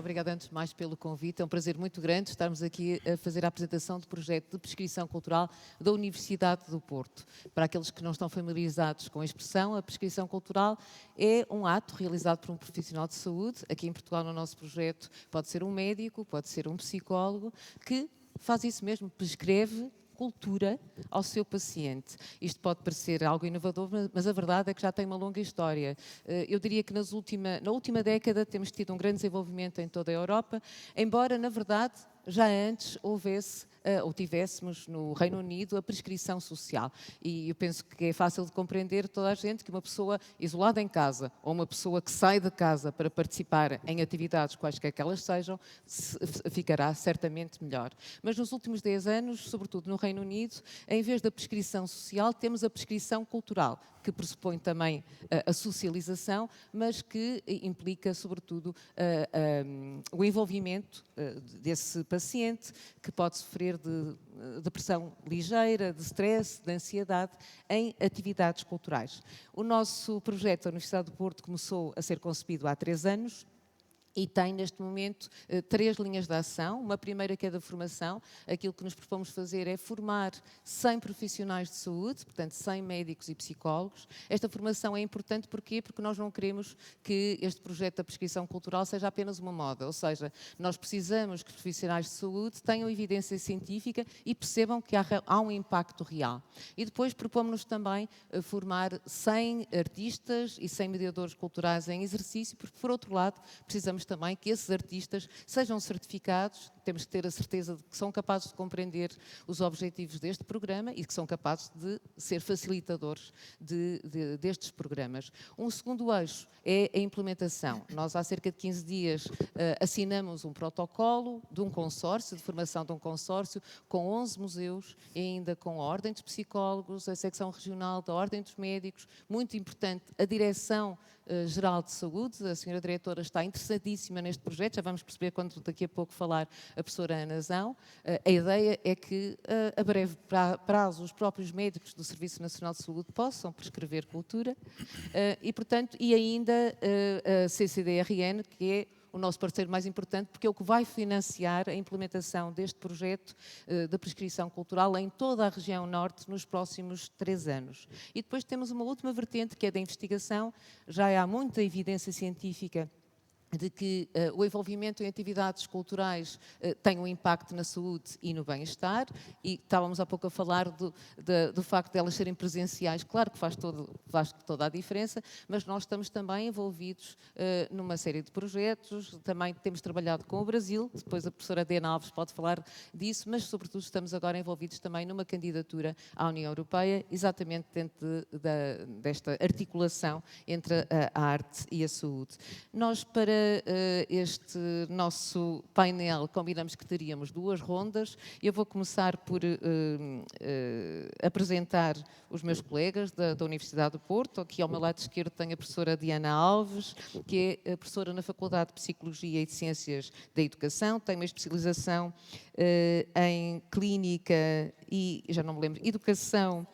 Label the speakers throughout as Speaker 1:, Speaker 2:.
Speaker 1: obrigada antes de mais pelo convite. É um prazer muito grande estarmos aqui a fazer a apresentação do projeto de prescrição cultural da Universidade do Porto. Para aqueles que não estão familiarizados com a expressão, a prescrição cultural é um ato realizado por um profissional de saúde. Aqui em Portugal, no nosso projeto, pode ser um médico, pode ser um psicólogo, que faz isso mesmo, prescreve cultura ao seu paciente. Isto pode parecer algo inovador, mas a verdade é que já tem uma longa história. Eu diria que na última década temos tido um grande desenvolvimento em toda a Europa, embora, na verdade, já antes houvesse ou tivéssemos no Reino Unido a prescrição social. E eu penso que é fácil de compreender toda a gente que uma pessoa isolada em casa ou uma pessoa que sai de casa para participar em atividades quaisquer que elas sejam, ficará certamente melhor. Mas nos últimos 10 anos, sobretudo no Reino Unido, em vez da prescrição social, temos a prescrição cultural, que pressupõe também a socialização, mas que implica, sobretudo, o envolvimento desse paciente, que pode sofrer de depressão ligeira, de stress, de ansiedade, em atividades culturais. O nosso projeto, a Universidade do Porto, começou a ser concebido há 3 anos, e tem, neste momento, 3 linhas de ação. Uma primeira que é da formação. Aquilo que nos propomos fazer é formar 100 profissionais de saúde, portanto 100 médicos e psicólogos. Esta formação é importante porquê? Porque nós não queremos que este projeto da prescrição cultural seja apenas uma moda. Ou seja, nós precisamos que os profissionais de saúde tenham evidência científica e percebam que há um impacto real. E depois propomos-nos também formar 100 artistas e 100 mediadores culturais em exercício, porque, por outro lado, precisamos também que esses artistas sejam certificados, temos que ter a certeza de que são capazes de compreender os objetivos deste programa e que são capazes de ser facilitadores destes programas. Um segundo eixo é a implementação. Nós, há cerca de 15 dias, assinamos um protocolo de um consórcio, de formação de um consórcio, com 11 museus e ainda com a Ordem dos Psicólogos, a secção regional da Ordem dos Médicos, muito importante, a Direção-Geral de Saúde. A senhora diretora está interessadíssima neste projeto, já vamos perceber quando daqui a pouco falar a professora Ana Zão. A ideia é que, a breve prazo, os próprios médicos do Serviço Nacional de Saúde possam prescrever cultura e, portanto, e ainda a CCDRN, que é o nosso parceiro mais importante, porque é o que vai financiar a implementação deste projeto da prescrição cultural em toda a região norte nos próximos 3 anos. E depois temos uma última vertente, que é da investigação. Já há muita evidência científica de que o envolvimento em atividades culturais tem um impacto na saúde e no bem-estar, e estávamos há pouco a falar do facto de elas serem presenciais. Claro que faz toda a diferença, mas nós estamos também envolvidos numa série de projetos, também temos trabalhado com o Brasil, depois a professora Diana Alves pode falar disso, mas sobretudo estamos agora envolvidos também numa candidatura à União Europeia, exatamente dentro desta articulação entre a arte e a saúde. Nós, para este nosso painel, combinamos que teríamos 2 rondas. Eu vou começar por apresentar os meus colegas da Universidade do Porto. Aqui ao meu lado esquerdo tenho a professora Diana Alves, que é professora na Faculdade de Psicologia e de Ciências da Educação, tem uma especialização em Clínica e, já não me lembro, Educação,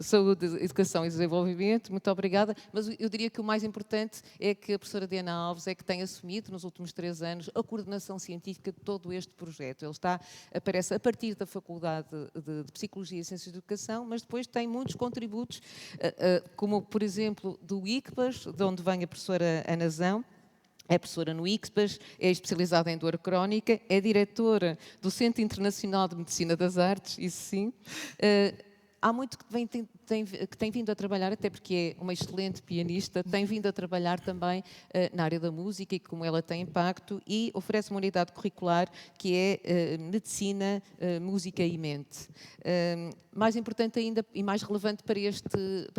Speaker 1: Saúde, Educação e Desenvolvimento. Muito obrigada. Mas eu diria que o mais importante é que a professora Diana Alves é que tem assumido nos últimos 3 anos a coordenação científica de todo este projeto. Ele aparece a partir da Faculdade de Psicologia e Ciências de Educação, mas depois tem muitos contributos, como, por exemplo, do ICPAS, de onde vem a professora Ana Zão. É professora no ICPAS, é especializada em dor crónica, é diretora do Centro Internacional de Medicina das Artes, isso sim. Há muito que tem vindo a trabalhar, até porque é uma excelente pianista, tem vindo a trabalhar também na área da música e como ela tem impacto, e oferece uma unidade curricular que é Medicina, Música e Mente. Mais importante ainda e mais relevante para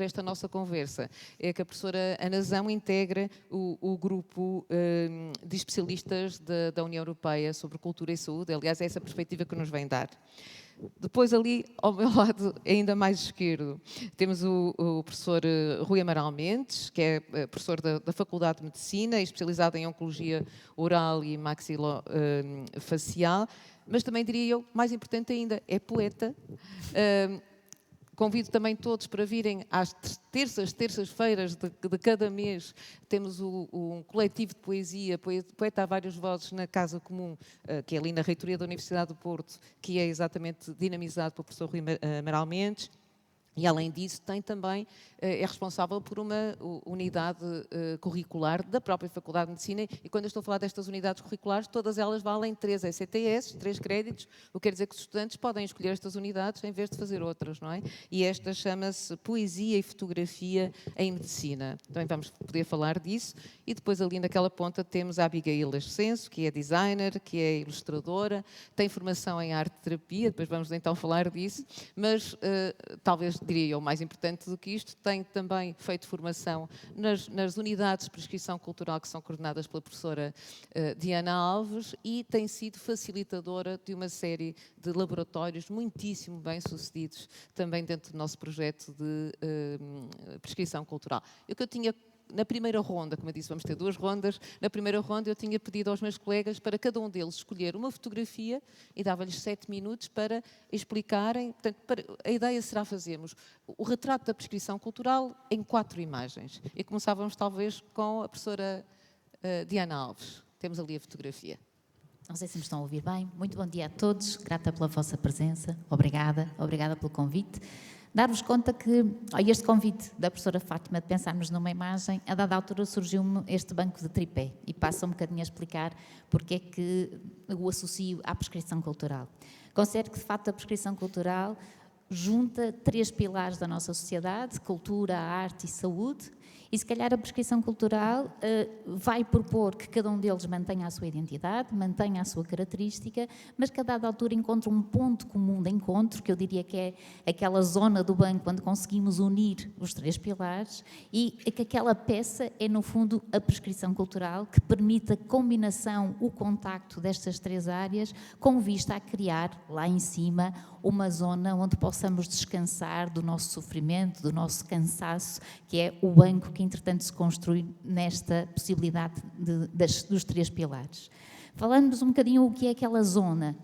Speaker 1: esta nossa conversa é que a professora Ana Zão integra o grupo de especialistas da União Europeia sobre cultura e saúde. Aliás, é essa perspectiva que nos vem dar. Depois, ali ao meu lado, ainda mais esquerdo, temos o professor Rui Amaral Mendes, que é professor da Faculdade de Medicina, especializado em Oncologia Oral e Maxilofacial, mas também diria eu, mais importante ainda, é poeta, Convido também todos para virem às terças-feiras de cada mês. Temos um coletivo de poesia, Poeta a Várias Vozes, na Casa Comum, que é ali na reitoria da Universidade do Porto, que é exatamente dinamizado pelo professor Rui Amaral Mendes. E, além disso, é responsável por uma unidade curricular da própria Faculdade de Medicina. E quando eu estou a falar destas unidades curriculares, todas elas valem 3 ECTS, 3 créditos, o que quer dizer que os estudantes podem escolher estas unidades em vez de fazer outras, não é? E esta chama-se Poesia e Fotografia em Medicina. Também vamos poder falar disso. E depois, ali naquela ponta, temos a Abigail Ascenso, que é designer, que é ilustradora, tem formação em arte-terapia, depois vamos então falar disso, mas talvez, diria eu, mais importante do que isto, tem também feito formação nas unidades de prescrição cultural que são coordenadas pela professora Diana Alves e tem sido facilitadora de uma série de laboratórios muitíssimo bem-sucedidos também dentro do nosso projeto de prescrição cultural. O que eu tinha na primeira ronda, como eu disse, vamos ter 2 rondas, na primeira ronda eu tinha pedido aos meus colegas para cada um deles escolher uma fotografia e dava-lhes 7 minutos para explicarem. Portanto, a ideia será fazermos o retrato da prescrição cultural em 4 imagens. E começávamos talvez com a professora Diana Alves. Temos ali a fotografia.
Speaker 2: Não sei se me estão a ouvir bem. Muito bom dia a todos, grata pela vossa presença, obrigada pelo convite. Dar-vos conta que este convite da professora Fátima de pensarmos numa imagem, a dada altura surgiu-me este banco de tripé e passo um bocadinho a explicar porque é que o associo à prescrição cultural. Considero que, de facto, a prescrição cultural junta 3 pilares da nossa sociedade: cultura, arte e saúde. E se calhar a prescrição cultural vai propor que cada um deles mantenha a sua identidade, mantenha a sua característica, mas que a dada altura encontre um ponto comum de encontro, que eu diria que é aquela zona do banco onde conseguimos unir os 3 pilares, e que aquela peça é, no fundo, a prescrição cultural, que permite a combinação, o contacto destas 3 áreas, com vista a criar, lá em cima, uma zona onde possamos descansar do nosso sofrimento, do nosso cansaço, que é o banco que, entretanto, se construi nesta possibilidade dos 3 pilares. Falando-nos um bocadinho o que é aquela zona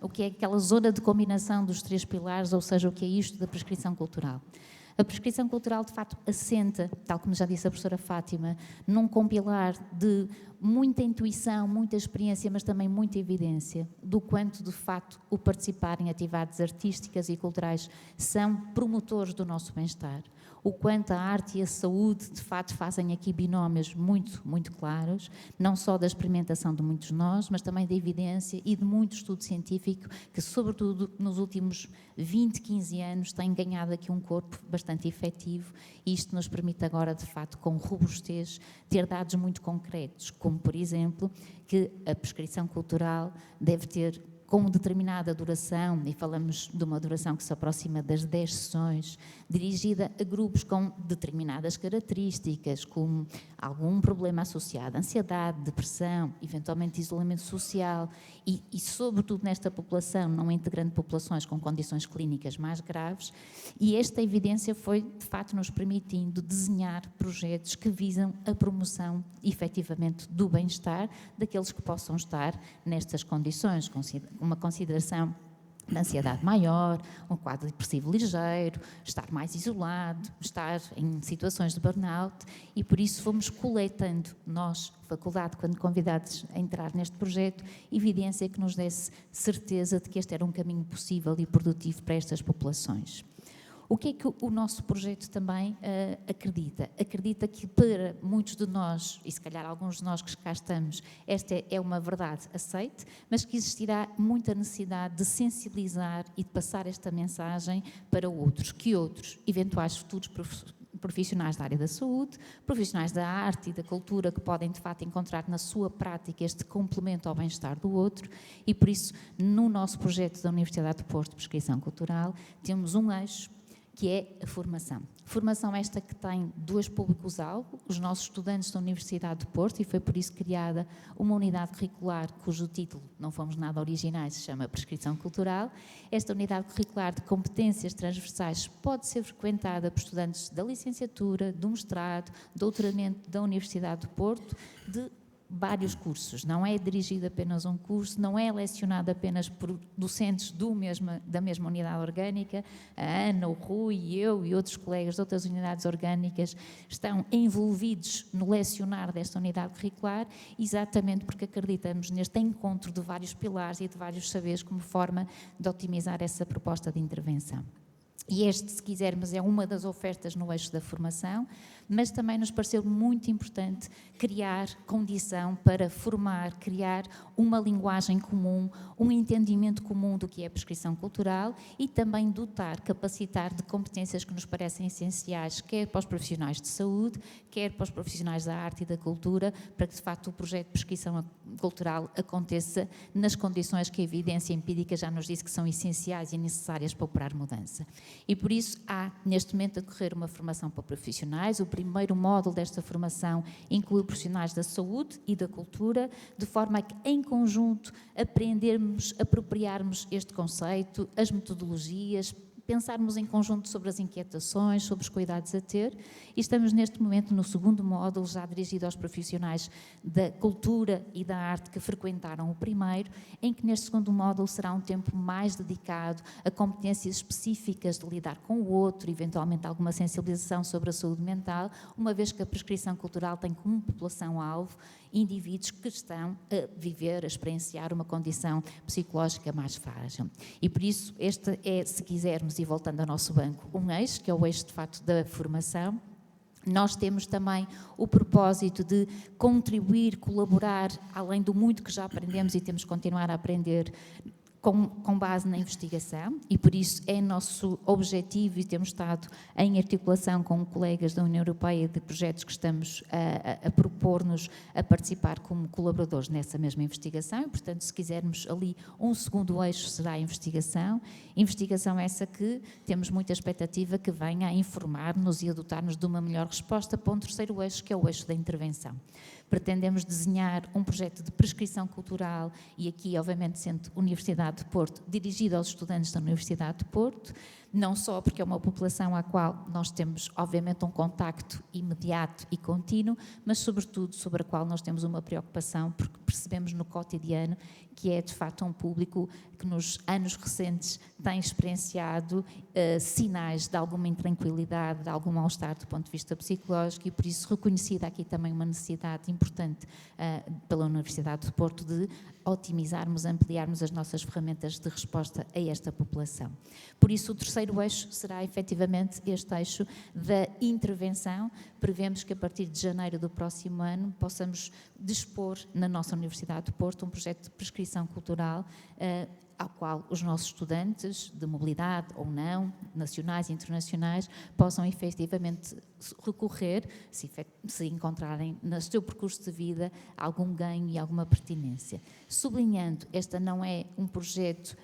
Speaker 2: de combinação dos 3 pilares, ou seja, o que é isto da prescrição cultural. A prescrição cultural, de facto, assenta, tal como já disse a professora Fátima, num compilar de muita intuição, muita experiência, mas também muita evidência do quanto, de facto, o participar em atividades artísticas e culturais são promotores do nosso bem-estar. O quanto a arte e a saúde, de facto, fazem aqui binómios muito, muito claros, não só da experimentação de muitos de nós, mas também da evidência e de muito estudo científico que, sobretudo, nos últimos 20, 15 anos, tem ganhado aqui um corpo bastante efetivo, e isto nos permite agora, de facto, com robustez, ter dados muito concretos, como, por exemplo, que a prescrição cultural deve ter com determinada duração, e falamos de uma duração que se aproxima das 10 sessões, dirigida a grupos com determinadas características, como algum problema associado à ansiedade, depressão, eventualmente isolamento social e sobretudo nesta população, não integrando populações com condições clínicas mais graves, e esta evidência foi, de facto, nos permitindo desenhar projetos que visam a promoção, efetivamente, do bem-estar daqueles que possam estar nestas condições, uma consideração de ansiedade maior, um quadro depressivo ligeiro, estar mais isolado, estar em situações de burnout, e por isso fomos coletando, nós, faculdade, quando convidados a entrar neste projeto, evidência que nos desse certeza de que este era um caminho possível e produtivo para estas populações. O que é que o nosso projeto também acredita? Acredita que para muitos de nós, e se calhar alguns de nós que cá estamos, esta é uma verdade aceite, mas que existirá muita necessidade de sensibilizar e de passar esta mensagem para outros, que outros eventuais futuros profissionais da área da saúde, profissionais da arte e da cultura que podem, de facto, encontrar na sua prática este complemento ao bem-estar do outro, e por isso, no nosso projeto da Universidade de Porto de Prescrição Cultural, temos um eixo que é a formação. Formação esta que tem 2 públicos-alvo, os nossos estudantes da Universidade de Porto, e foi por isso criada uma unidade curricular cujo título, não fomos nada originais, se chama Prescrição Cultural. Esta unidade curricular de competências transversais pode ser frequentada por estudantes da licenciatura, do mestrado, doutoramento da Universidade de Porto, de vários cursos, não é dirigido apenas um curso, não é lecionado apenas por docentes da mesma unidade orgânica. A Ana, o Rui, eu e outros colegas de outras unidades orgânicas estão envolvidos no lecionar desta unidade curricular, exatamente porque acreditamos neste encontro de vários pilares e de vários saberes como forma de otimizar essa proposta de intervenção. E este, se quisermos, é uma das ofertas no eixo da formação, mas também nos pareceu muito importante criar condição para formar, criar uma linguagem comum, um entendimento comum do que é a prescrição cultural e também dotar, capacitar de competências que nos parecem essenciais, quer para os profissionais de saúde, quer para os profissionais da arte e da cultura, para que de facto o projeto de prescrição cultural aconteça nas condições que a evidência empírica já nos disse que são essenciais e necessárias para operar mudança. E por isso há, neste momento, a decorrer uma formação para profissionais. O primeiro módulo desta formação inclui profissionais da saúde e da cultura, de forma a que, em conjunto, aprendermos, apropriarmos este conceito, as metodologias, pensarmos em conjunto sobre as inquietações, sobre os cuidados a ter, e estamos neste momento no segundo módulo, já dirigido aos profissionais da cultura e da arte que frequentaram o primeiro, em que neste segundo módulo será um tempo mais dedicado a competências específicas de lidar com o outro, eventualmente alguma sensibilização sobre a saúde mental, uma vez que a prescrição cultural tem como população-alvo indivíduos que estão a viver, a experienciar uma condição psicológica mais frágil. E por isso, este é, se quisermos, e voltando ao nosso banco, um eixo, que é o eixo de facto da formação. Nós temos também o propósito de contribuir, colaborar, além do muito que já aprendemos e temos que continuar a aprender, com base na investigação, e por isso é nosso objetivo, e temos estado em articulação com colegas da União Europeia de projetos que estamos a propor-nos a participar como colaboradores nessa mesma investigação, e portanto, se quisermos ali um segundo eixo será a investigação essa que temos muita expectativa que venha a informar-nos e a dotar-nos de uma melhor resposta para um terceiro eixo, que é o eixo da intervenção. Pretendemos desenhar um projeto de prescrição cultural e aqui, obviamente, sendo Universidade de Porto, dirigido aos estudantes da Universidade de Porto, não só porque é uma população à qual nós temos, obviamente, um contacto imediato e contínuo, mas, sobretudo, sobre a qual nós temos uma preocupação, porque percebemos no cotidiano que é, de facto, um público que nos anos recentes tem experienciado sinais de alguma intranquilidade, de algum mal-estar do ponto de vista psicológico e, por isso, reconhecida aqui também uma necessidade importante pela Universidade de Porto de otimizarmos, ampliarmos as nossas ferramentas de resposta a esta população. Por isso, o terceiro eixo será efetivamente este eixo da intervenção. Prevemos que a partir de janeiro do próximo ano possamos dispor na nossa Universidade de Porto um projeto de prescrição cultural ao qual os nossos estudantes de mobilidade ou não, nacionais e internacionais, possam efetivamente recorrer, se encontrarem no seu percurso de vida algum ganho e alguma pertinência. Sublinhando, este não é um projeto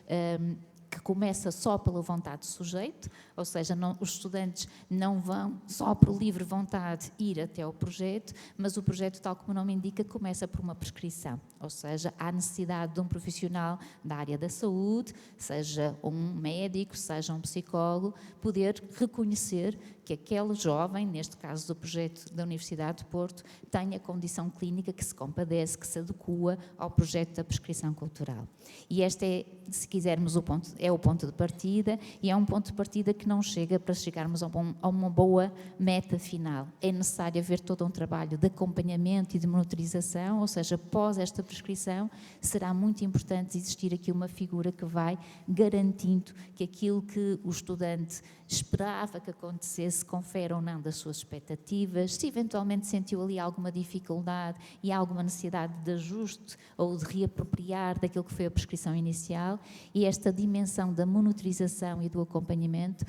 Speaker 2: que começa só pela vontade do sujeito, ou seja, os estudantes não vão só por livre vontade ir até ao projeto, mas o projeto, tal como o nome indica, começa por uma prescrição, ou seja, há necessidade de um profissional da área da saúde, seja um médico, seja um psicólogo, poder reconhecer que aquele jovem, neste caso do projeto da Universidade de Porto, tem a condição clínica que se compadece, que se adequa ao projeto da prescrição cultural. E este é, se quisermos, o ponto de partida, e é um ponto de partida que não chega para chegarmos a uma boa meta final. É necessário haver todo um trabalho de acompanhamento e de monitorização, ou seja, após esta prescrição, será muito importante existir aqui uma figura que vai garantindo que aquilo que o estudante esperava que acontecesse confere ou não das suas expectativas, se eventualmente sentiu ali alguma dificuldade e alguma necessidade de ajuste ou de reapropriar daquilo que foi a prescrição inicial, e esta dimensão da monitorização e do acompanhamento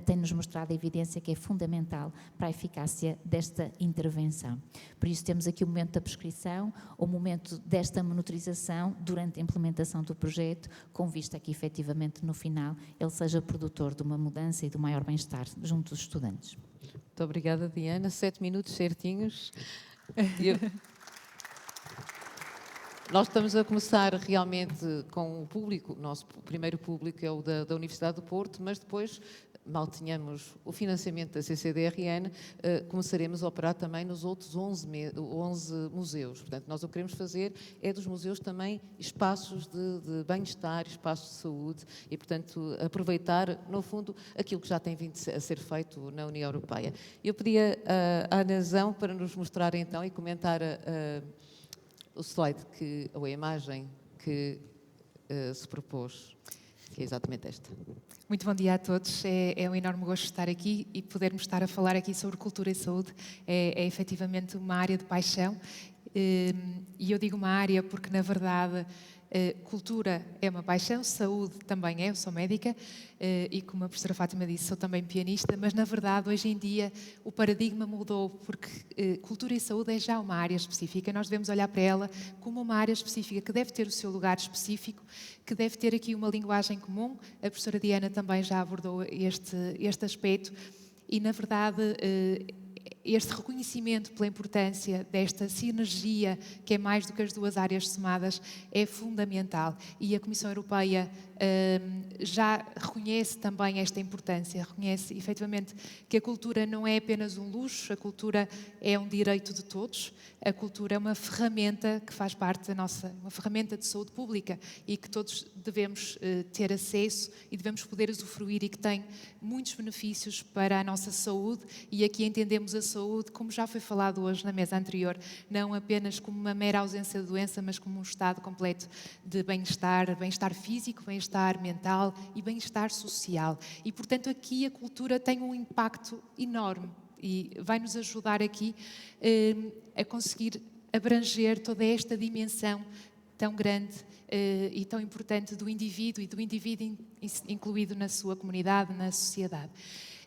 Speaker 2: tem-nos mostrado a evidência que é fundamental para a eficácia desta intervenção. Por isso temos aqui o momento da prescrição, o momento desta monitorização durante a implementação do projeto, com vista a que efetivamente no final ele seja produtor de uma mudança e de uma maior bem-estar junto dos estudantes.
Speaker 1: Muito obrigada, Diana. 7 minutos certinhos. Nós estamos a começar realmente com o público, o nosso primeiro público é o da Universidade do Porto, mas depois mal tenhamos o financiamento da CCDRN, começaremos a operar também nos outros 11 museus. Portanto, nós o que queremos fazer é dos museus também espaços de bem-estar, espaços de saúde e, portanto, aproveitar, no fundo, aquilo que já tem vindo a ser feito na União Europeia. Eu pedia à Nazão para nos mostrar então e comentar o slide, ou a imagem que se propôs, que é exatamente esta.
Speaker 3: Muito bom dia a todos. É um enorme gosto estar aqui e podermos estar a falar aqui sobre cultura e saúde. É efetivamente uma área de paixão. E eu digo uma área porque, na verdade, cultura é uma paixão, saúde também é, eu sou médica e, como a professora Fátima disse, sou também pianista, mas, na verdade, hoje em dia o paradigma mudou porque cultura e saúde é já uma área específica. Nós devemos olhar para ela como uma área específica que deve ter o seu lugar específico, que deve ter aqui uma linguagem comum. A professora Diana também já abordou este aspecto e, na verdade, este reconhecimento pela importância desta sinergia, que é mais do que as duas áreas somadas, é fundamental. E a Comissão Europeia já reconhece também esta importância, reconhece efetivamente que a cultura não é apenas um luxo, a cultura é um direito de todos, a cultura é uma ferramenta que faz parte da nossa, uma ferramenta de saúde pública e que todos devemos ter acesso e devemos poder usufruir e que tem muitos benefícios para a nossa saúde. E aqui entendemos a saúde, como já foi falado hoje na mesa anterior, não apenas como uma mera ausência de doença, mas como um estado completo de bem-estar, bem-estar físico, bem-estar mental e bem-estar social. E, portanto, aqui a cultura tem um impacto enorme e vai nos ajudar aqui a conseguir abranger toda esta dimensão tão grande e tão importante do indivíduo e do indivíduo incluído na sua comunidade, na sociedade.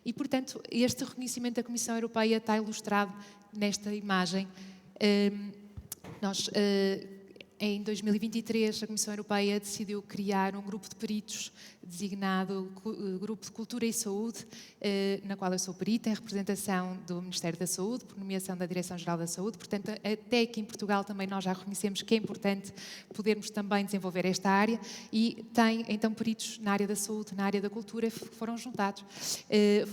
Speaker 3: E, portanto, este reconhecimento da Comissão Europeia está ilustrado nesta imagem. Em 2023, a Comissão Europeia decidiu criar um grupo de peritos designado Grupo de Cultura e Saúde, na qual eu sou perita, em representação do Ministério da Saúde, por nomeação da Direção-Geral da Saúde. Portanto, até aqui em Portugal também nós já reconhecemos que é importante podermos também desenvolver esta área e tem, então, peritos na área da saúde, na área da cultura, foram juntados,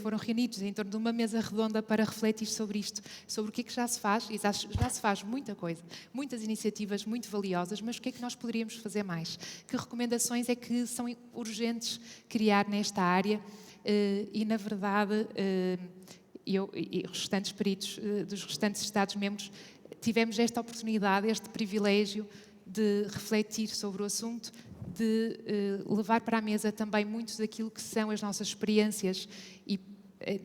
Speaker 3: foram reunidos em torno de uma mesa redonda para refletir sobre isto, sobre o que é que já se faz, e já se faz muita coisa, muitas iniciativas muito valiosas, mas o que é que nós poderíamos fazer mais? Que recomendações é que são urgentes criar nesta área e, na verdade, eu e os restantes peritos dos restantes Estados-membros tivemos esta oportunidade, este privilégio de refletir sobre o assunto, de levar para a mesa também muito daquilo que são as nossas experiências e,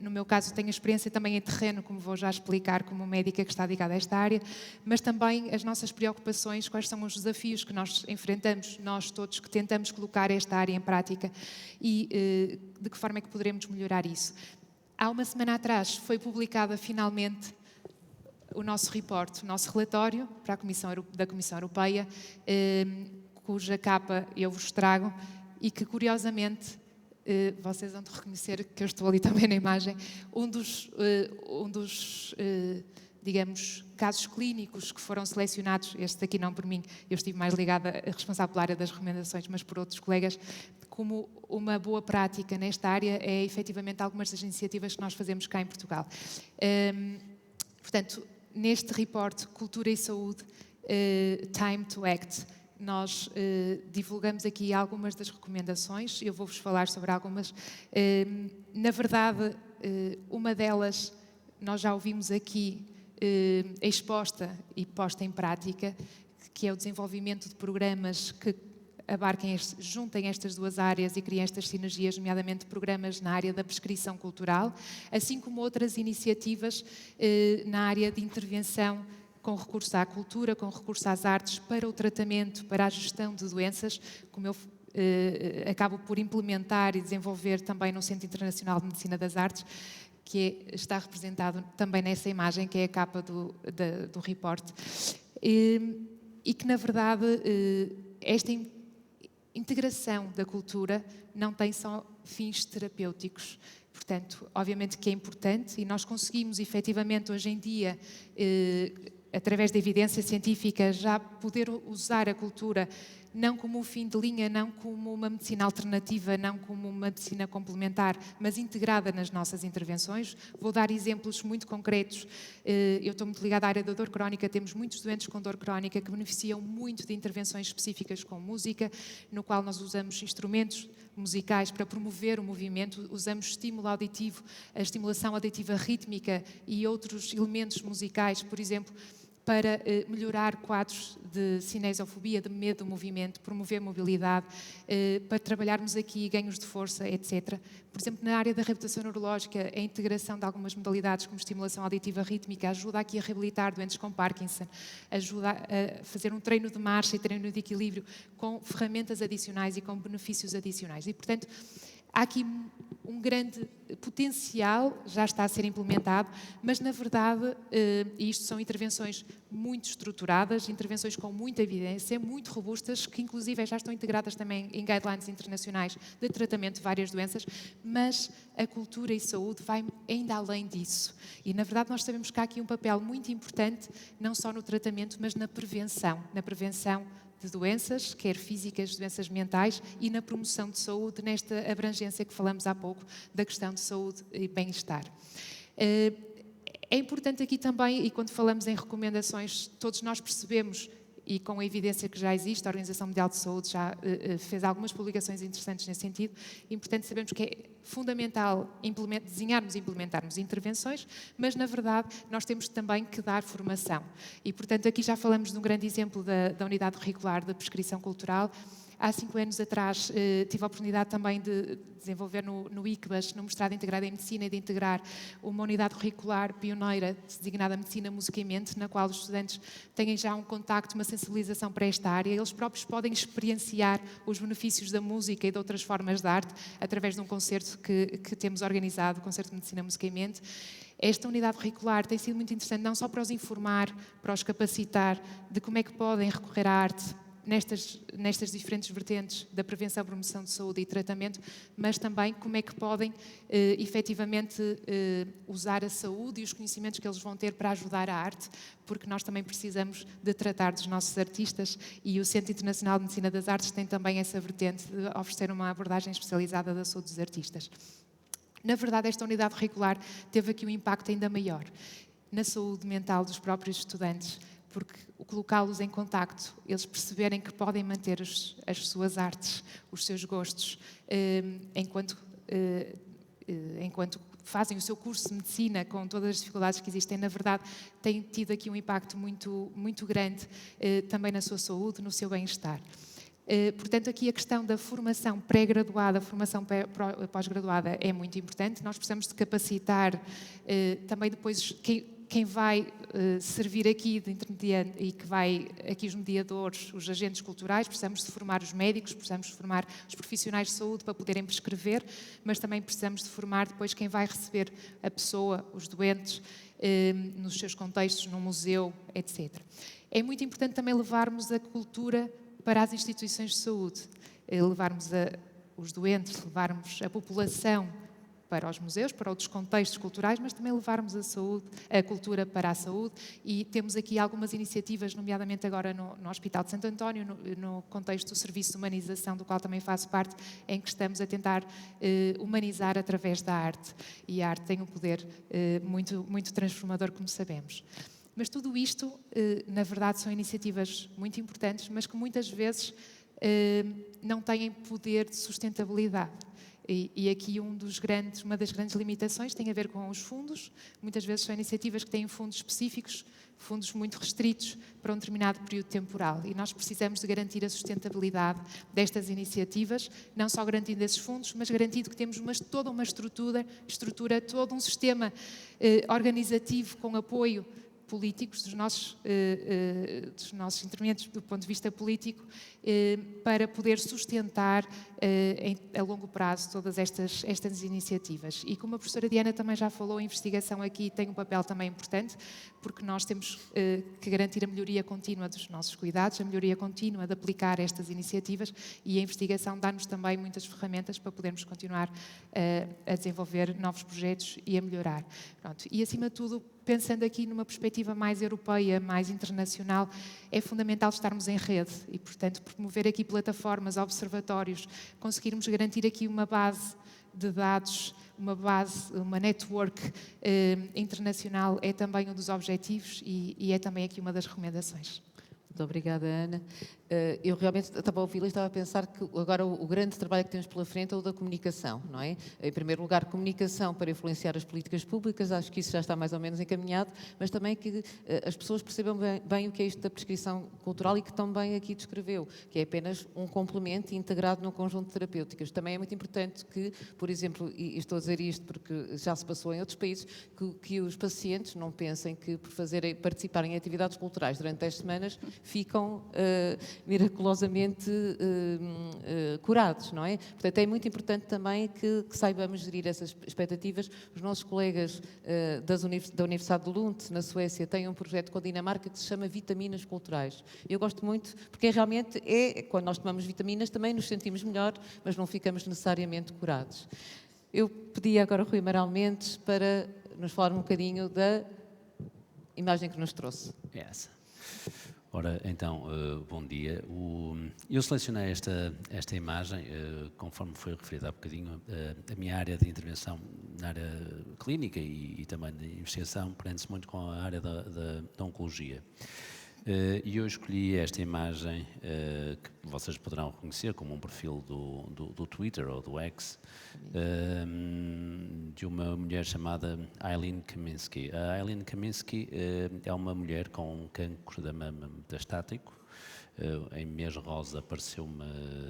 Speaker 3: no meu caso, tenho experiência também em terreno, como vou já explicar, como médica que está dedicada a esta área, mas também as nossas preocupações, quais são os desafios que nós enfrentamos, nós todos que tentamos colocar esta área em prática e de que forma é que poderemos melhorar isso. Há uma semana atrás foi publicada finalmente o nosso report, o nosso relatório para da Comissão Europeia, cuja capa eu vos trago e que, curiosamente, vocês vão reconhecer que eu estou ali também na imagem, um dos digamos, casos clínicos que foram selecionados, este aqui não por mim, eu estive mais ligada, responsável pela área das recomendações, mas por outros colegas, como uma boa prática nesta área é efetivamente algumas das iniciativas que nós fazemos cá em Portugal. Portanto, neste report Cultura e Saúde, Time to Act, nós divulgamos aqui algumas das recomendações, eu vou-vos falar sobre algumas. Na verdade, uma delas nós já ouvimos aqui exposta e posta em prática, que é o desenvolvimento de programas que juntem estas duas áreas e criem estas sinergias, nomeadamente programas na área da prescrição cultural, assim como outras iniciativas na área de intervenção com recurso à cultura, com recurso às artes, para o tratamento, para a gestão de doenças, como eu acabo por implementar e desenvolver também no Centro Internacional de Medicina das Artes, que está representado também nessa imagem, que é a capa do report. E que, na verdade, esta integração da cultura não tem só fins terapêuticos. Portanto, obviamente que é importante e nós conseguimos, efetivamente, hoje em dia, através da evidência científica, já poder usar a cultura não como um fim de linha, não como uma medicina alternativa, não como uma medicina complementar, mas integrada nas nossas intervenções. Vou dar exemplos muito concretos. Eu estou muito ligada à área da dor crónica, temos muitos doentes com dor crónica que beneficiam muito de intervenções específicas com música, no qual nós usamos instrumentos musicais para promover o movimento, usamos estímulo auditivo, a estimulação auditiva rítmica e outros elementos musicais, por exemplo, para melhorar quadros de cinesiofobia, de medo do movimento, promover mobilidade, para trabalharmos aqui ganhos de força, etc. Por exemplo, na área da reabilitação neurológica, a integração de algumas modalidades como estimulação auditiva rítmica ajuda aqui a reabilitar doentes com Parkinson, ajuda a fazer um treino de marcha e treino de equilíbrio com ferramentas adicionais e com benefícios adicionais. E, portanto, há aqui um grande potencial, já está a ser implementado, mas na verdade, e isto são intervenções muito estruturadas, intervenções com muita evidência, muito robustas, que inclusive já estão integradas também em guidelines internacionais de tratamento de várias doenças, mas a cultura e saúde vai ainda além disso. E na verdade nós sabemos que há aqui um papel muito importante, não só no tratamento, mas na prevenção de doenças, quer físicas, doenças mentais, e na promoção de saúde, nesta abrangência que falamos há pouco, da questão de saúde e bem-estar. É importante aqui também, e quando falamos em recomendações, todos nós percebemos, e com a evidência que já existe, a Organização Mundial de Saúde já fez algumas publicações interessantes nesse sentido, é importante sabermos que é fundamental desenharmos e implementarmos intervenções, mas, na verdade, nós temos também que dar formação. E, portanto, aqui já falamos de um grande exemplo da Unidade Curricular da Prescrição Cultural. Há 5 anos atrás tive a oportunidade também de desenvolver no ICBAS, no Mestrado Integrado em Medicina, e de integrar uma unidade curricular pioneira designada Medicina, Música e Mente, na qual os estudantes têm já um contacto, uma sensibilização para esta área. Eles próprios podem experienciar os benefícios da música e de outras formas de arte através de um concerto que temos organizado, o Concerto de Medicina, Música e Mente. Esta unidade curricular tem sido muito interessante, não só para os informar, para os capacitar de como é que podem recorrer à arte nestas diferentes vertentes da prevenção, promoção de saúde e tratamento, mas também como é que podem efetivamente usar a saúde e os conhecimentos que eles vão ter para ajudar a arte, porque nós também precisamos de tratar dos nossos artistas, e o Centro Internacional de Medicina das Artes tem também essa vertente de oferecer uma abordagem especializada da saúde dos artistas. Na verdade, esta unidade curricular teve aqui um impacto ainda maior na saúde mental dos próprios estudantes, porque o colocá-los em contacto, eles perceberem que podem manter as suas artes, os seus gostos, enquanto fazem o seu curso de medicina com todas as dificuldades que existem, na verdade, tem tido aqui um impacto muito, muito grande também na sua saúde, no seu bem-estar. Portanto, aqui a questão da formação pré-graduada, formação pós-graduada é muito importante. Nós precisamos de capacitar também depois quem vai servir aqui de intermediante e que vai aqui os mediadores, os agentes culturais. Precisamos de formar os médicos, precisamos de formar os profissionais de saúde para poderem prescrever, mas também precisamos de formar depois quem vai receber a pessoa, os doentes, nos seus contextos, no museu, etc. É muito importante também levarmos a cultura para as instituições de saúde, levarmos os doentes, levarmos a população para os museus, para outros contextos culturais, mas também levarmos a cultura para a saúde, e temos aqui algumas iniciativas, nomeadamente agora no Hospital de Santo António, no contexto do Serviço de Humanização, do qual também faço parte, em que estamos a tentar humanizar através da arte, e a arte tem um poder muito, muito transformador, como sabemos. Mas tudo isto, na verdade, são iniciativas muito importantes, mas que muitas vezes não têm poder de sustentabilidade. E aqui uma das grandes limitações tem a ver com os fundos. Muitas vezes são iniciativas que têm fundos específicos, fundos muito restritos para um determinado período temporal. E nós precisamos de garantir a sustentabilidade destas iniciativas, não só garantindo esses fundos, mas garantindo que temos toda uma estrutura, todo um sistema organizativo com apoio políticos, dos nossos intervenientes do ponto de vista político, para poder sustentar a longo prazo todas estas iniciativas. E como a professora Diana também já falou, a investigação aqui tem um papel também importante, porque nós temos que garantir a melhoria contínua dos nossos cuidados, a melhoria contínua de aplicar estas iniciativas, e a investigação dá-nos também muitas ferramentas para podermos continuar a desenvolver novos projetos e a melhorar. Pronto. E, acima de tudo, pensando aqui numa perspectiva mais europeia, mais internacional, é fundamental estarmos em rede e, portanto, promover aqui plataformas, observatórios, conseguirmos garantir aqui uma base de dados, uma network internacional é também um dos objetivos e é também aqui uma das recomendações.
Speaker 1: Muito obrigada, Ana. Eu realmente estava a ouvi-la e estava a pensar que agora o grande trabalho que temos pela frente é o da comunicação, não é? Em primeiro lugar, comunicação para influenciar as políticas públicas, acho que isso já está mais ou menos encaminhado, mas também que as pessoas percebam bem o que é isto da prescrição cultural e que também aqui descreveu, que é apenas um complemento integrado num conjunto de terapêuticas. Também é muito importante que, por exemplo, e estou a dizer isto porque já se passou em outros países, que os pacientes não pensem que por participarem em atividades culturais durante 10 semanas ficam miraculosamente curados, não é? Portanto, é muito importante também que saibamos gerir essas expectativas. Os nossos colegas da Universidade de Lund, na Suécia, têm um projeto com a Dinamarca que se chama Vitaminas Culturais. Eu gosto muito, porque realmente quando nós tomamos vitaminas também nos sentimos melhor, mas não ficamos necessariamente curados. Eu pedi agora ao Rui Amaral Mendes para nos falar um bocadinho da imagem que nos trouxe.
Speaker 4: É essa. Ora, então, bom dia. Eu selecionei esta imagem, conforme foi referido há bocadinho, a minha área de intervenção na área clínica e também de investigação prende-se muito com a área da oncologia. E eu escolhi esta imagem, que vocês poderão reconhecer como um perfil do Twitter ou do X, de uma mulher chamada Eileen Kaminsky. A Eileen Kaminsky é uma mulher com cancro da mama metastático. Em mês rosa pareceu-me,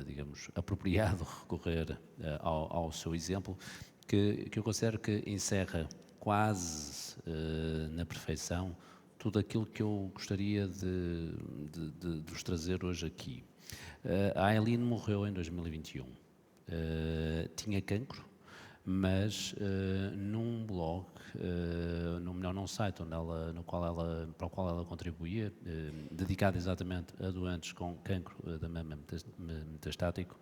Speaker 4: digamos, apropriado recorrer ao seu exemplo, que eu considero que encerra quase na perfeição tudo aquilo que eu gostaria de vos trazer hoje aqui. A Eileen morreu em 2021. Tinha cancro, mas num blog, num site para o qual ela contribuía, dedicado exatamente a doentes com cancro da mama metastático,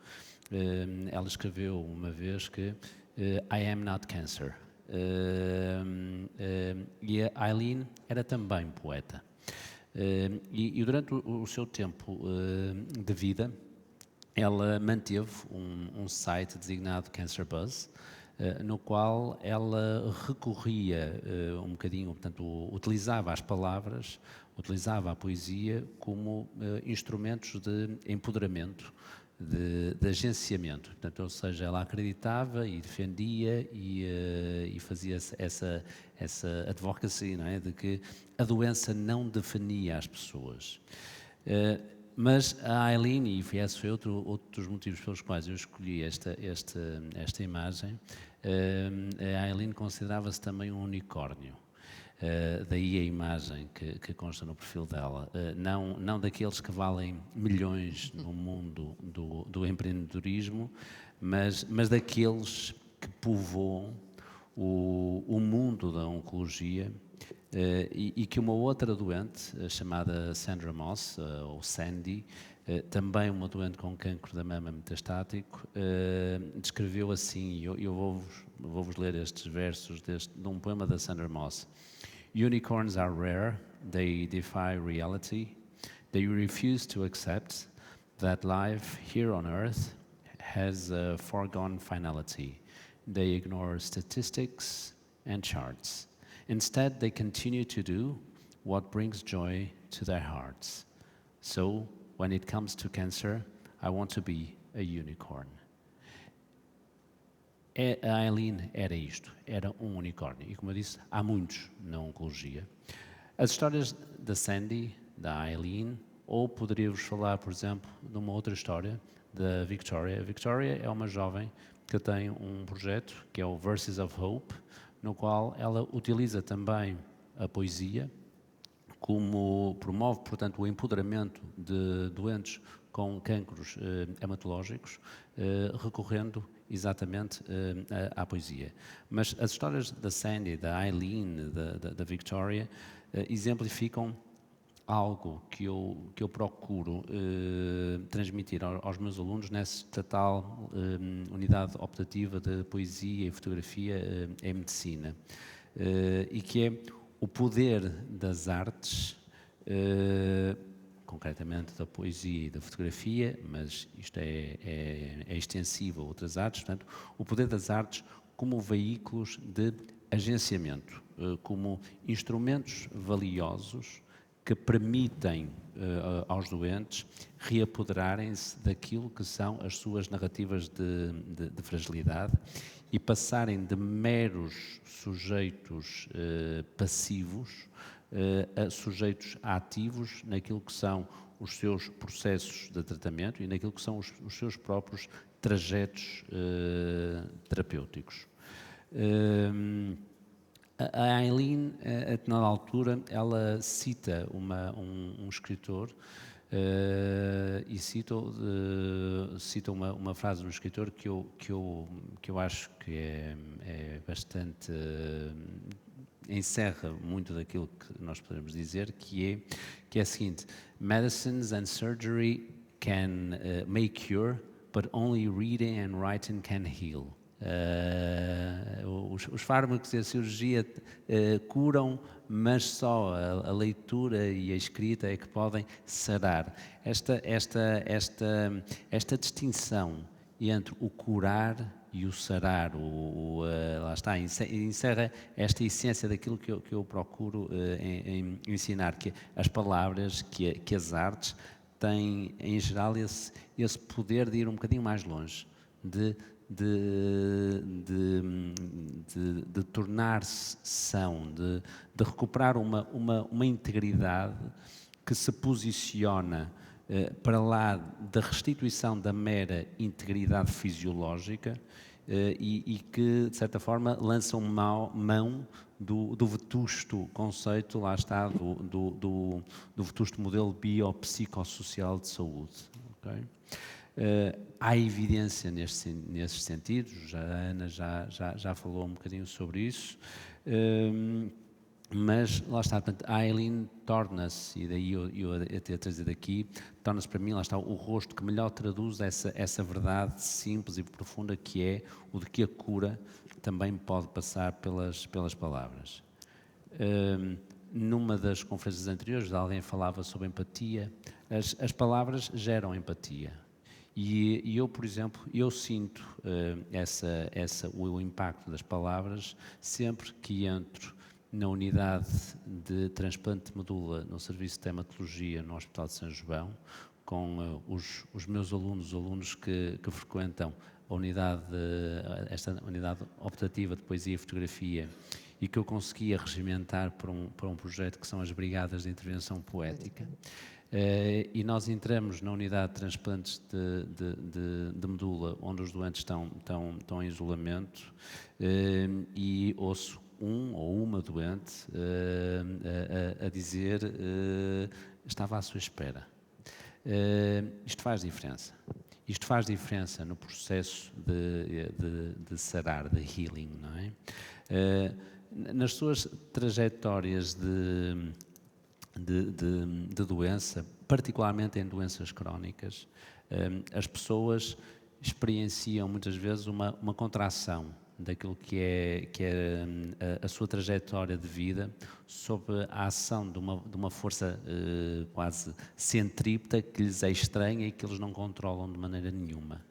Speaker 4: ela escreveu uma vez que I am not cancer. E a Eileen era também poeta. E durante o seu tempo de vida, ela manteve um site designado Cancer Buzz, no qual ela recorria um bocadinho, portanto, utilizava as palavras, utilizava a poesia como instrumentos de empoderamento, de agenciamento. Portanto, ou seja, ela acreditava e defendia e fazia essa advocacy, não é? De que a doença não definia as pessoas. Mas a Eileen, e esse foi outro dos motivos pelos quais eu escolhi esta imagem, a Eileen considerava-se também um unicórnio. Daí a imagem que consta no perfil dela, não daqueles que valem milhões no mundo do empreendedorismo, mas daqueles que povoam o mundo da oncologia, e que uma outra doente, chamada Sandra Moss, ou Sandy, também uma doente com cancro da mama metastático, descreveu assim, eu vou-vos ler estes versos de um poema da Sandra Moss. Unicorns are rare, they defy reality, they refuse to accept that life here on earth has a foregone finality. They ignore statistics and charts. Instead, they continue to do what brings joy to their hearts. So, when it comes to cancer, I want to be a unicorn. A Eileen era isto, era um unicórnio. E como eu disse, há muitos na oncologia. As histórias da Sandy, da Eileen, ou poderia-vos falar, por exemplo, de uma outra história, da Victoria. A Victoria é uma jovem que tem um projeto, que é o Verses of Hope, no qual ela utiliza também a poesia, como promove, portanto, o empoderamento de doentes com cancros hematológicos, recorrendo exatamente à poesia. Mas as histórias da Sandy, da Eileen, da Victoria, exemplificam algo que eu procuro transmitir aos meus alunos nesta tal unidade optativa de poesia e fotografia em medicina, e que é o poder das artes, concretamente da poesia e da fotografia, mas isto é extensivo a outras artes, portanto, o poder das artes como veículos de agenciamento, como instrumentos valiosos que permitem aos doentes reapoderarem-se daquilo que são as suas narrativas de fragilidade e passarem de meros sujeitos passivos a sujeitos ativos naquilo que são os seus processos de tratamento e naquilo que são os seus próprios trajetos terapêuticos. A Eileen, a determinada altura, ela cita um escritor e cita uma frase do escritor que eu acho que é bastante... encerra muito daquilo que nós podemos dizer, que é a seguinte: medicines and surgery may cure, but only reading and writing can heal. Os fármacos e a cirurgia curam, mas só a leitura e a escrita é que podem sarar. Esta distinção entre o curar e o sarar, lá está, encerra esta essência daquilo que eu procuro ensinar, que as palavras, que as artes têm, em geral, esse poder de ir um bocadinho mais longe, de tornar-se são, de recuperar uma integridade que se posiciona para lá da restituição da mera integridade fisiológica e que, de certa forma, lança mão do vetusto conceito, lá está, do vetusto modelo biopsicossocial de saúde. Okay? Há evidência nesses sentidos, a Ana já falou um bocadinho sobre isso, mas lá está, portanto, a Eileen torna-se, e daí eu até trazer daqui, torna-se para mim, lá está, o rosto que melhor traduz essa verdade simples e profunda que é o de que a cura também pode passar pelas palavras. Numa das conferências anteriores, alguém falava sobre empatia. As palavras geram empatia. E eu, por exemplo, eu sinto o impacto das palavras sempre que entro na unidade de transplante de medula no Serviço de Hematologia no Hospital de São João, com os meus alunos que frequentam esta unidade optativa de poesia e fotografia, e que eu conseguia regimentar para um projeto que são as Brigadas de Intervenção Poética. E nós entramos na unidade de transplantes de medula, onde os doentes estão em isolamento, e ouço um ou uma doente a dizer estava à sua espera. Isto faz diferença. Isto faz diferença no processo de sarar, de healing, não é? Nas suas trajetórias de doença, particularmente em doenças crónicas, as pessoas experienciam muitas vezes uma contração daquilo que é a sua trajetória de vida sob a ação de uma força quase centrípeta que lhes é estranha e que eles não controlam de maneira nenhuma.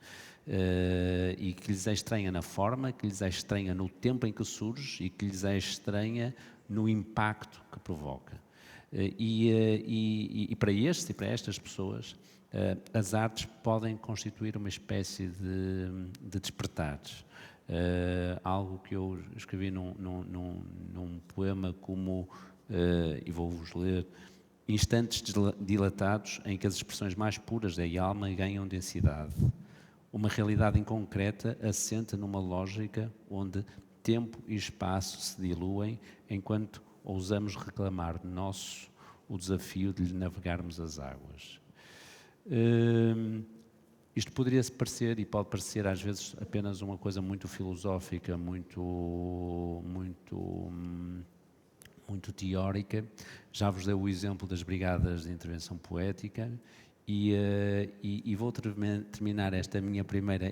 Speaker 4: E que lhes é estranha na forma, que lhes é estranha no tempo em que surge e que lhes é estranha no impacto que provoca. E para estes e para estas pessoas, as artes podem constituir uma espécie de despertares. Algo que eu escrevi num poema como, e vou-vos ler: instantes dilatados em que as expressões mais puras da alma ganham densidade. Uma realidade inconcreta assenta numa lógica onde tempo e espaço se diluem enquanto ousamos reclamar nosso o desafio de lhe navegarmos as águas. Isto poderia-se parecer, e pode parecer às vezes apenas uma coisa muito filosófica, muito teórica. Já vos dei o exemplo das brigadas de intervenção poética e vou terminar esta minha primeira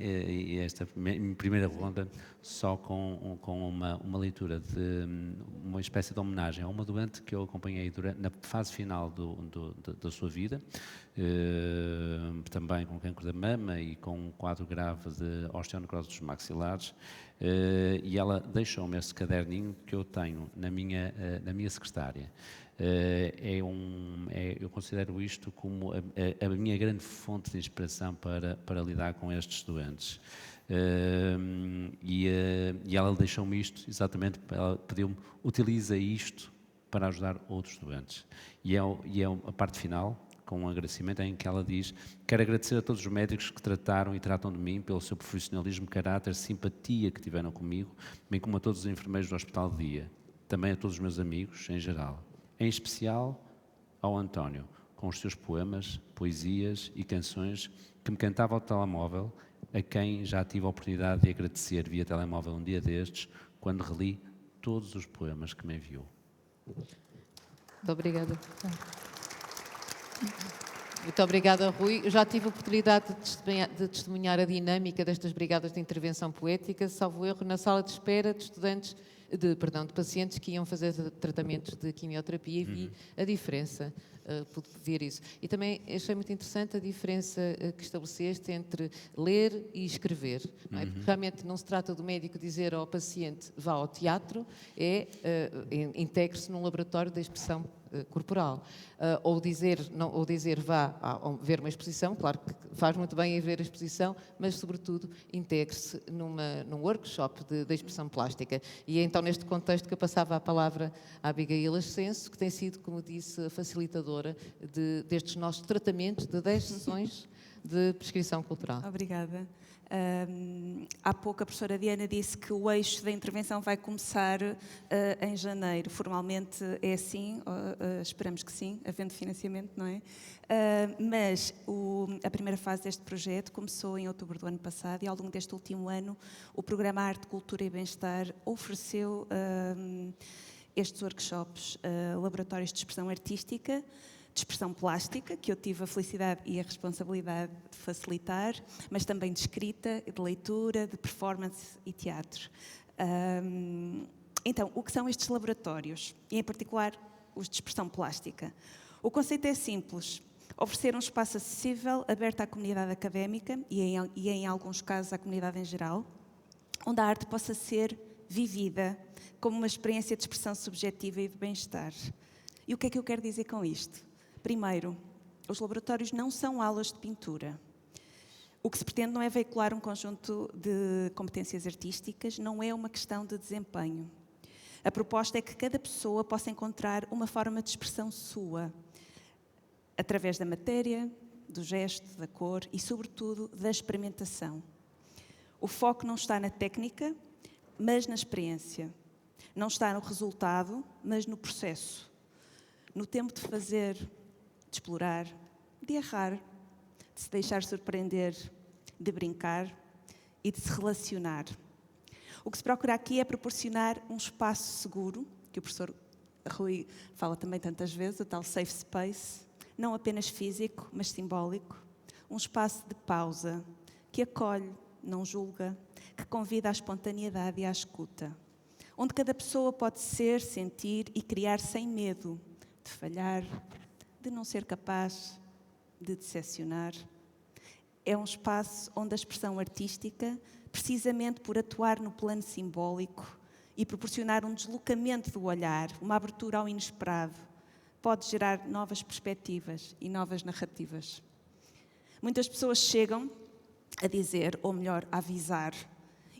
Speaker 4: ronda só com uma leitura de uma espécie de homenagem a uma doente que eu acompanhei na fase final da sua vida, também com cancro da mama e com um quadro grave de osteonecrose dos maxilares, e ela deixou-me esse caderninho que eu tenho na minha secretária. Eu considero isto como a minha grande fonte de inspiração para lidar com estes doentes. E ela deixou-me isto, exatamente, ela pediu-me, utiliza isto para ajudar outros doentes. E é a parte final, com um agradecimento, em que ela diz: quero agradecer a todos os médicos que trataram e tratam de mim pelo seu profissionalismo, caráter, simpatia que tiveram comigo, bem como a todos os enfermeiros do Hospital de Dia, também a todos os meus amigos, em geral. Em especial ao António, com os seus poemas, poesias e canções que me cantava ao telemóvel, a quem já tive a oportunidade de agradecer via telemóvel um dia destes, quando reli todos os poemas que me enviou.
Speaker 1: Muito obrigada. Muito obrigada, Rui. Eu já tive a oportunidade de testemunhar a dinâmica destas brigadas de intervenção poética, salvo erro, na sala de espera de estudantes, de pacientes que iam fazer tratamentos de quimioterapia, e vi a diferença, pude ver isso. E também achei muito interessante a diferença que estabeleceste entre ler e escrever. Não é? Porque realmente não se trata do médico dizer ao paciente vá ao teatro, integre-se num laboratório da expressão corporal. Ou dizer vá ver uma exposição, claro que faz muito bem em ver a exposição, mas sobretudo integre-se num workshop da expressão plástica. E é então neste contexto que eu passava a palavra à Abigail Ascenso, que tem sido, como disse, a facilitadora destes nossos tratamentos de 10 sessões de prescrição cultural.
Speaker 5: Obrigada. Há pouco a professora Diana disse que o eixo da intervenção vai começar em janeiro. Formalmente é assim, esperamos que sim, havendo financiamento, não é? Mas a primeira fase deste projeto começou em outubro do ano passado e ao longo deste último ano o programa Arte, Cultura e Bem-Estar ofereceu estes workshops, laboratórios de expressão artística, de expressão plástica, que eu tive a felicidade e a responsabilidade de facilitar, mas também de escrita, de leitura, de performance e teatro. Então, o que são estes laboratórios? E, em particular, os de expressão plástica. O conceito é simples: oferecer um espaço acessível, aberto à comunidade académica e, em alguns casos, à comunidade em geral, onde a arte possa ser vivida como uma experiência de expressão subjetiva e de bem-estar. E o que é que eu quero dizer com isto? Primeiro, os laboratórios não são aulas de pintura. O que se pretende não é veicular um conjunto de competências artísticas, não é uma questão de desempenho. A proposta é que cada pessoa possa encontrar uma forma de expressão sua, através da matéria, do gesto, da cor e, sobretudo, da experimentação. O foco não está na técnica, mas na experiência. Não está no resultado, mas no processo. No tempo de fazer, de explorar, de errar, de se deixar surpreender, de brincar e de se relacionar. O que se procura aqui é proporcionar um espaço seguro, que o professor Rui fala também tantas vezes, o tal safe space, não apenas físico, mas simbólico. Um espaço de pausa, que acolhe, não julga, que convida à espontaneidade e à escuta. Onde cada pessoa pode ser, sentir e criar sem medo de falhar, de não ser capaz, de decepcionar. É um espaço onde a expressão artística, precisamente por atuar no plano simbólico e proporcionar um deslocamento do olhar, uma abertura ao inesperado, pode gerar novas perspectivas e novas narrativas. Muitas pessoas chegam a dizer, ou melhor, a avisar: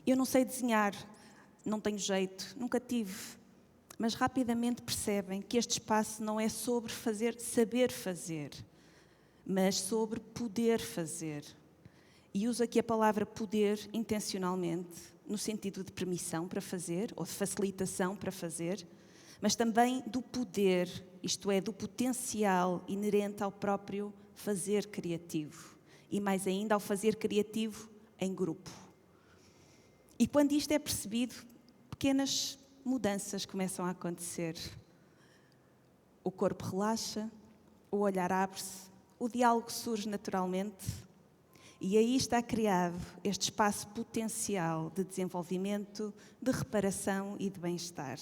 Speaker 5: eu não sei desenhar, não tenho jeito, nunca tive. Mas rapidamente percebem que este espaço não é sobre saber fazer, mas sobre poder fazer. E uso aqui a palavra poder intencionalmente, no sentido de permissão para fazer, ou de facilitação para fazer, mas também do poder isto é, do potencial inerente ao próprio fazer criativo. E mais ainda, ao fazer criativo em grupo. E quando isto é percebido, pequenas mudanças começam a acontecer. O corpo relaxa, o olhar abre-se, o diálogo surge naturalmente e aí está criado este espaço potencial de desenvolvimento, de reparação e de bem-estar.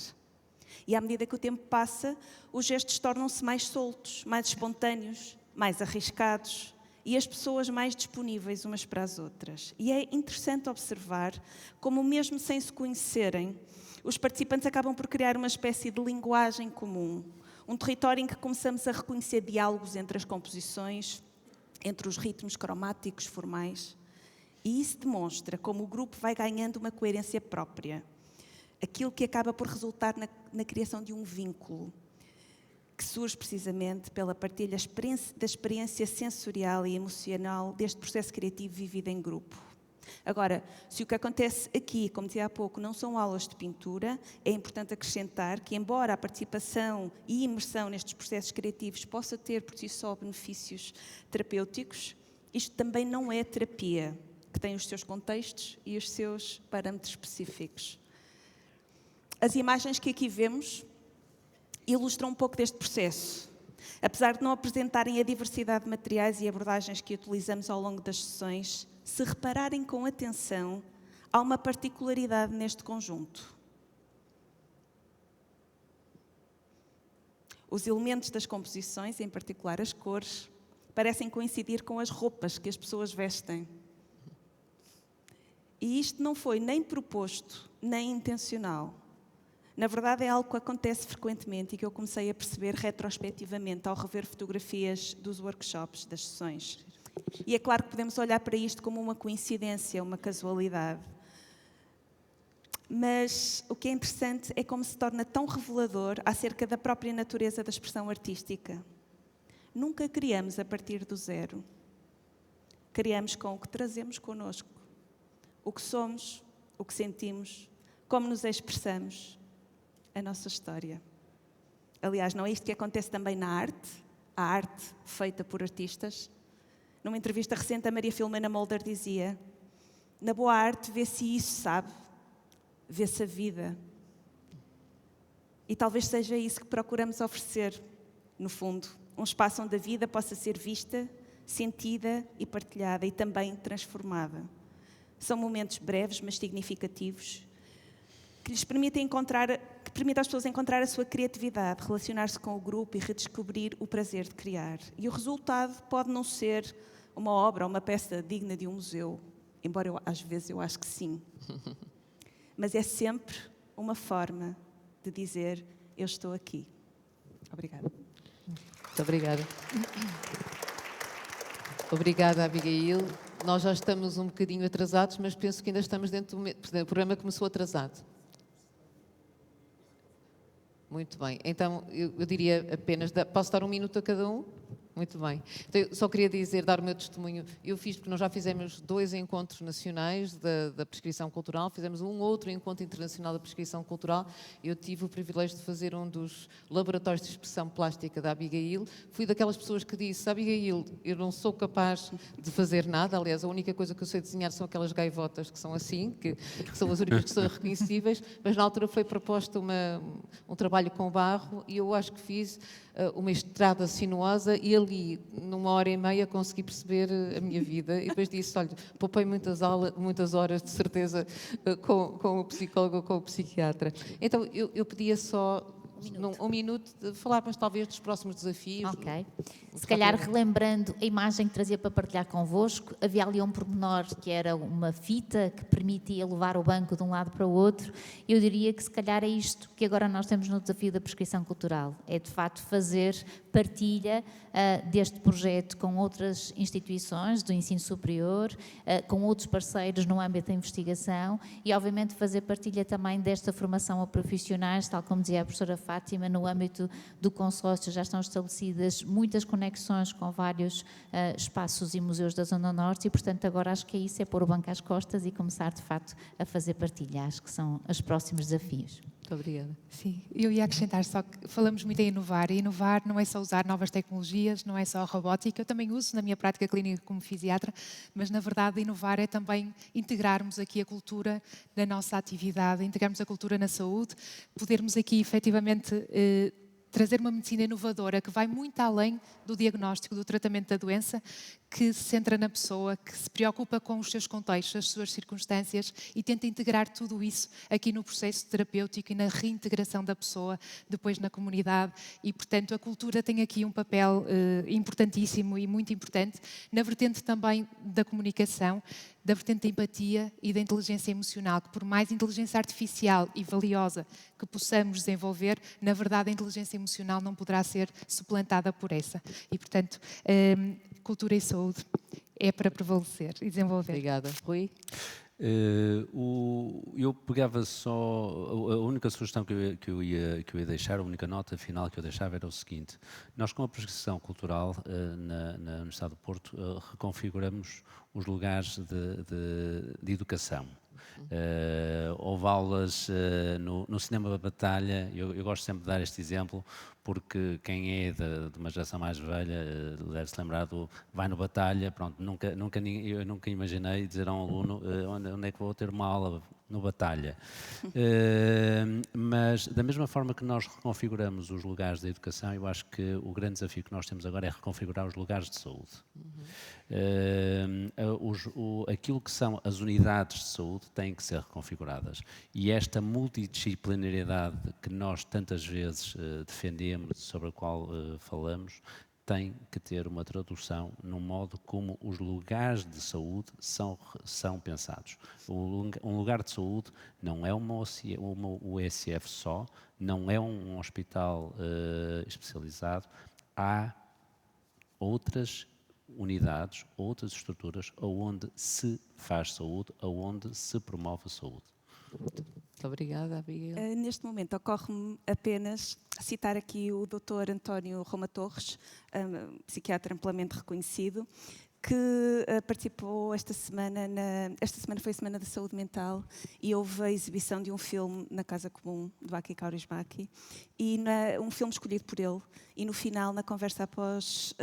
Speaker 5: E à medida que o tempo passa, os gestos tornam-se mais soltos, mais espontâneos, mais arriscados e as pessoas mais disponíveis umas para as outras. E é interessante observar como, mesmo sem se conhecerem, os participantes acabam por criar uma espécie de linguagem comum, um território em que começamos a reconhecer diálogos entre as composições, entre os ritmos cromáticos formais. E isso demonstra como o grupo vai ganhando uma coerência própria, aquilo que acaba por resultar na criação de um vínculo, que surge precisamente pela partilha da experiência sensorial e emocional deste processo criativo vivido em grupo. Agora, se o que acontece aqui, como dizia há pouco, não são aulas de pintura, é importante acrescentar que, embora a participação e imersão nestes processos criativos possa ter por si só benefícios terapêuticos, isto também não é terapia, que tem os seus contextos e os seus parâmetros específicos. As imagens que aqui vemos ilustram um pouco deste processo. Apesar de não apresentarem a diversidade de materiais e abordagens que utilizamos ao longo das sessões, se repararem com atenção, há uma particularidade neste conjunto. Os elementos das composições, em particular as cores, parecem coincidir com as roupas que as pessoas vestem. E isto não foi nem proposto, nem intencional. Na verdade, é algo que acontece frequentemente e que eu comecei a perceber retrospectivamente ao rever fotografias dos workshops, das sessões. E é claro que podemos olhar para isto como uma coincidência, uma casualidade. Mas o que é interessante é como se torna tão revelador acerca da própria natureza da expressão artística. Nunca criamos a partir do zero. Criamos com o que trazemos connosco. O que somos, o que sentimos, como nos expressamos. A nossa história. Aliás, não é isto que acontece também na arte? A arte feita por artistas? Numa entrevista recente, a Maria Filomena Mulder dizia: na boa arte vê-se isso, sabe? Vê-se a vida. E talvez seja isso que procuramos oferecer, no fundo. Um espaço onde a vida possa ser vista, sentida e partilhada e também transformada. São momentos breves, mas significativos, que lhes permitem às pessoas encontrar a sua criatividade, relacionar-se com o grupo e redescobrir o prazer de criar. E o resultado pode não ser uma obra ou uma peça digna de um museu, embora às vezes eu acho que sim. Mas é sempre uma forma de dizer: eu estou aqui. Obrigada.
Speaker 1: Muito obrigada. Obrigada, Abigail. Nós já estamos um bocadinho atrasados, mas penso que ainda estamos dentro do... O programa começou atrasado. Muito bem. Então, eu diria apenas... Posso dar um minuto a cada um? Muito bem. Então, eu só queria dar o meu testemunho. Eu fiz, porque nós já fizemos 2 encontros nacionais da prescrição cultural, fizemos um outro encontro internacional da prescrição cultural. Eu tive o privilégio de fazer um dos laboratórios de expressão plástica da Abigail. Fui daquelas pessoas que disse: Abigail, eu não sou capaz de fazer nada. Aliás, a única coisa que eu sei desenhar são aquelas gaivotas que são assim, que são as únicas que são reconhecíveis. Mas na altura foi proposto um trabalho com barro e eu acho que fiz uma estrada sinuosa e ali, numa hora e meia, consegui perceber a minha vida. E depois disse: olha, poupei muitas horas, de certeza, com o psicólogo ou com o psiquiatra. Então, eu pedia só um minuto de falarmos talvez dos próximos desafios.
Speaker 2: Ok. Se calhar relembrando a imagem que trazia para partilhar convosco, havia ali um pormenor que era uma fita que permitia levar o banco de um lado para o outro. Eu diria que se calhar é isto que agora nós temos no desafio da prescrição cultural. É de facto fazer partilha deste projeto com outras instituições do ensino superior, com outros parceiros no âmbito da investigação e obviamente fazer partilha também desta formação a profissionais, tal como dizia a professora Fátima, no âmbito do consórcio já estão estabelecidas muitas conexões com vários espaços e museus da Zona Norte e, portanto, agora acho que é isso, é pôr o banco às costas e começar, de facto, a fazer partilha. Acho que são os próximos desafios.
Speaker 1: Muito obrigada.
Speaker 3: Sim, eu ia acrescentar só que falamos muito em inovar, e inovar não é só usar novas tecnologias, não é só a robótica, eu também uso na minha prática clínica como fisiatra, mas na verdade inovar é também integrarmos aqui a cultura na nossa atividade, integrarmos a cultura na saúde, podermos aqui efetivamente trazer uma medicina inovadora que vai muito além do diagnóstico, do tratamento da doença, que se centra na pessoa, que se preocupa com os seus contextos, as suas circunstâncias e tenta integrar tudo isso aqui no processo terapêutico e na reintegração da pessoa depois na comunidade. E, portanto, a cultura tem aqui um papel importantíssimo e muito importante na vertente também da comunicação, da vertente da empatia e da inteligência emocional, que por mais inteligência artificial e valiosa que possamos desenvolver, na verdade a inteligência emocional não poderá ser suplantada por essa. E, portanto, cultura e saúde é para prevalecer e desenvolver.
Speaker 1: Obrigada. Rui?
Speaker 4: Eu pegava só, a única sugestão que eu ia deixar, a única nota final que eu deixava era o seguinte: nós com a prescrição cultural na Universidade do Porto reconfiguramos os lugares de educação. Houve aulas no cinema da batalha, eu gosto sempre de dar este exemplo, porque quem é de uma geração mais velha deve-se lembrar do vai no batalha, pronto, eu nunca imaginei dizer a um aluno onde é que vou ter uma aula no batalha. Mas da mesma forma que nós reconfiguramos os lugares da educação, eu acho que o grande desafio que nós temos agora é reconfigurar os lugares de saúde. Aquilo que são as unidades de saúde têm que ser reconfiguradas, e esta multidisciplinariedade que nós tantas vezes defendemos, sobre a qual falamos, tem que ter uma tradução no modo como os lugares de saúde são pensados. Um lugar de saúde não é uma USF só, não é um hospital especializado, há outras unidades, outras estruturas onde se faz saúde, onde se promove a saúde.
Speaker 1: Muito obrigada, Abigail.
Speaker 5: Neste momento ocorre-me apenas citar aqui o Dr. António Roma Torres, psiquiatra amplamente reconhecido, que participou esta semana foi a Semana da Saúde Mental, e houve a exibição de um filme na Casa Comum do Baki Kaurismäki, e um filme escolhido por ele, e no final, na conversa após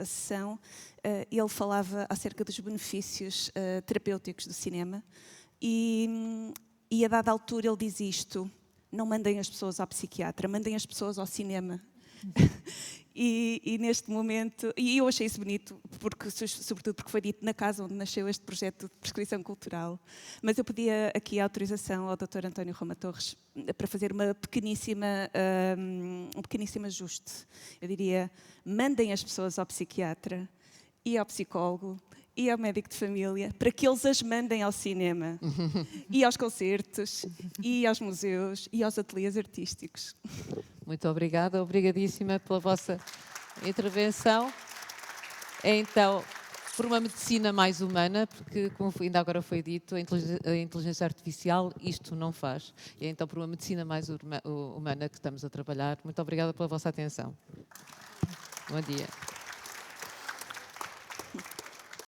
Speaker 5: a sessão, ele falava acerca dos benefícios terapêuticos do cinema, e a dada altura ele diz isto: não mandem as pessoas ao psiquiatra, mandem as pessoas ao cinema. E neste momento, e eu achei isso bonito, sobretudo porque foi dito na casa onde nasceu este projeto de prescrição cultural. Mas eu pedia aqui a autorização ao Dr. António Roma Torres para fazer um pequeníssimo ajuste. Eu diria: mandem as pessoas ao psiquiatra e ao psicólogo e ao médico de família, para que eles as mandem ao cinema, e aos concertos, e aos museus, e aos ateliês artísticos.
Speaker 1: Muito obrigada, obrigadíssima pela vossa intervenção. Então, por uma medicina mais humana, porque, como ainda agora foi dito, a inteligência artificial isto não faz. E então, por uma medicina mais humana que estamos a trabalhar. Muito obrigada pela vossa atenção. Bom dia.